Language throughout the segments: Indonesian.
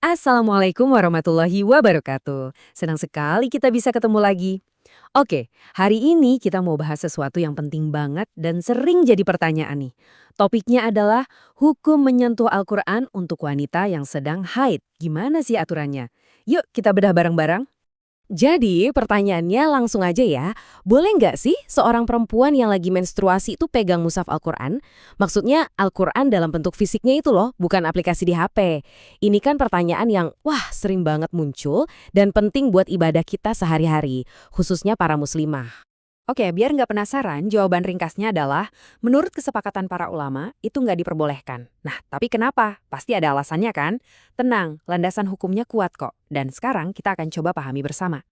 Assalamualaikum warahmatullahi wabarakatuh. Senang sekali kita bisa ketemu lagi. Oke, hari ini kita mau bahas sesuatu yang penting banget dan sering jadi pertanyaan nih. Topiknya adalah hukum menyentuh Al-Quran untuk wanita yang sedang haid. Gimana sih aturannya? Yuk kita bedah bareng-bareng. Jadi, pertanyaannya langsung aja ya. Boleh nggak sih seorang perempuan yang lagi menstruasi itu pegang mushaf Al-Quran? Maksudnya Al-Quran dalam bentuk fisiknya itu loh, bukan aplikasi di HP. Ini kan pertanyaan yang, wah, sering banget muncul dan penting buat ibadah kita sehari-hari, khususnya para muslimah. Oke, biar nggak penasaran, jawaban ringkasnya adalah, menurut kesepakatan para ulama, itu nggak diperbolehkan. Nah, tapi kenapa? Pasti ada alasannya kan? Tenang, landasan hukumnya kuat kok. Dan sekarang kita akan coba pahami bersama.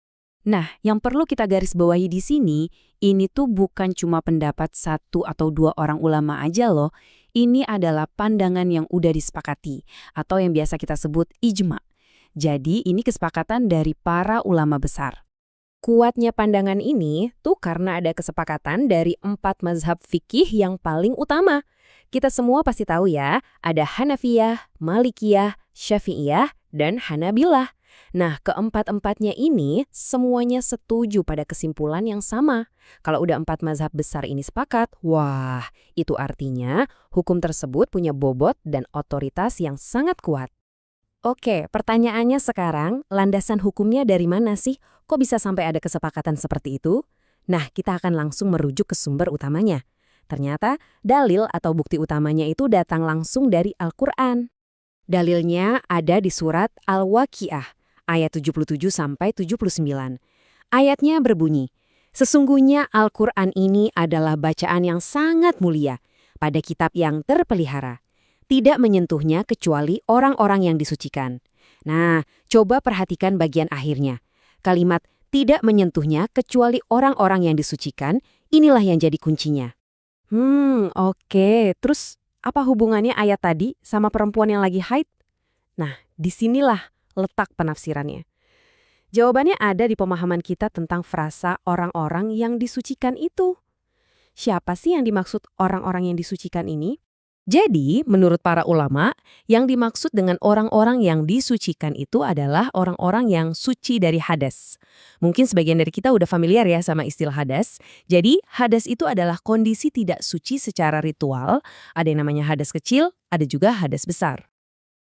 Nah, yang perlu kita garis bawahi di sini, ini tuh bukan cuma pendapat satu atau dua orang ulama aja loh. Ini adalah pandangan yang udah disepakati, atau yang biasa kita sebut ijma. Jadi, ini kesepakatan dari para ulama besar. Kuatnya pandangan ini tuh karena ada kesepakatan dari 4 mazhab fikih yang paling utama. Kita semua pasti tahu ya, ada Hanafiyah, Malikiyah, Syafi'iyah, dan Hanabilah. Nah, keempat-empatnya ini semuanya setuju pada kesimpulan yang sama. Kalau udah 4 mazhab besar ini sepakat, wah, itu artinya hukum tersebut punya bobot dan otoritas yang sangat kuat. Oke, pertanyaannya sekarang, landasan hukumnya dari mana sih? Kok bisa sampai ada kesepakatan seperti itu? Nah, kita akan langsung merujuk ke sumber utamanya. Ternyata, dalil atau bukti utamanya itu datang langsung dari Al-Quran. Dalilnya ada di surat Al-Waqiah, ayat 77-79. Ayatnya berbunyi, "Sesungguhnya Al-Quran ini adalah bacaan yang sangat mulia, pada kitab yang terpelihara. Tidak menyentuhnya kecuali orang-orang yang disucikan." Nah, coba perhatikan bagian akhirnya. Kalimat tidak menyentuhnya kecuali orang-orang yang disucikan, inilah yang jadi kuncinya. Oke. Terus apa hubungannya ayat tadi sama perempuan yang lagi haid? Nah, disinilah letak penafsirannya. Jawabannya ada di pemahaman kita tentang frasa orang-orang yang disucikan itu. Siapa sih yang dimaksud orang-orang yang disucikan ini? Jadi, menurut para ulama, yang dimaksud dengan orang-orang yang disucikan itu adalah orang-orang yang suci dari hadas. Mungkin sebagian dari kita udah familiar ya sama istilah hadas. Jadi, hadas itu adalah kondisi tidak suci secara ritual. Ada yang namanya hadas kecil, ada juga hadas besar.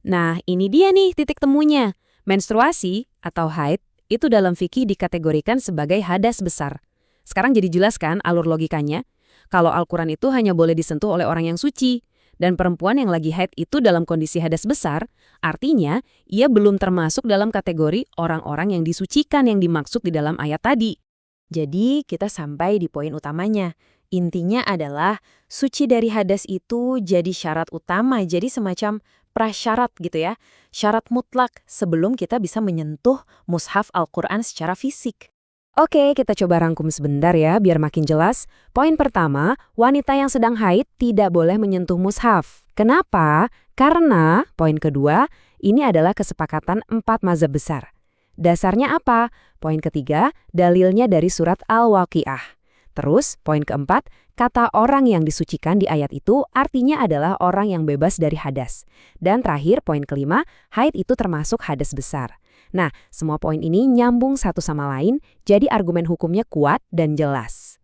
Nah, ini dia nih titik temunya. Menstruasi atau haid itu dalam fikih dikategorikan sebagai hadas besar. Sekarang jadi jelas kan alur logikanya? Kalau Al-Quran itu hanya boleh disentuh oleh orang yang suci. Dan perempuan yang lagi haid itu dalam kondisi hadas besar, artinya ia belum termasuk dalam kategori orang-orang yang disucikan yang dimaksud di dalam ayat tadi. Jadi kita sampai di poin utamanya. Intinya adalah suci dari hadas itu jadi syarat utama, jadi semacam prasyarat gitu ya. Syarat mutlak sebelum kita bisa menyentuh mushaf Al-Quran secara fisik. Oke, kita coba rangkum sebentar ya, biar makin jelas. Poin pertama, wanita yang sedang haid tidak boleh menyentuh mushaf. Kenapa? Karena, poin kedua, ini adalah kesepakatan 4 mazhab besar. Dasarnya apa? Poin ketiga, dalilnya dari surat Al-Waqiah. Terus, poin keempat, kata orang yang disucikan di ayat itu artinya adalah orang yang bebas dari hadas. Dan terakhir, poin kelima, haid itu termasuk hadas besar. Nah, semua poin ini nyambung satu sama lain, jadi argumen hukumnya kuat dan jelas.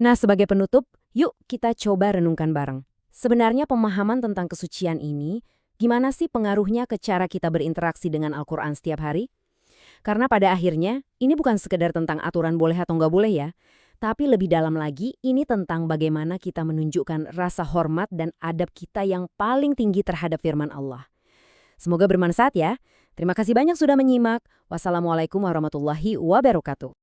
Nah, sebagai penutup, yuk kita coba renungkan bareng. Sebenarnya pemahaman tentang kesucian ini, gimana sih pengaruhnya ke cara kita berinteraksi dengan Al-Quran setiap hari? Karena pada akhirnya, ini bukan sekedar tentang aturan boleh atau nggak boleh ya, tapi lebih dalam lagi, ini tentang bagaimana kita menunjukkan rasa hormat dan adab kita yang paling tinggi terhadap firman Allah. Semoga bermanfaat ya. Terima kasih banyak sudah menyimak. Wassalamualaikum warahmatullahi wabarakatuh.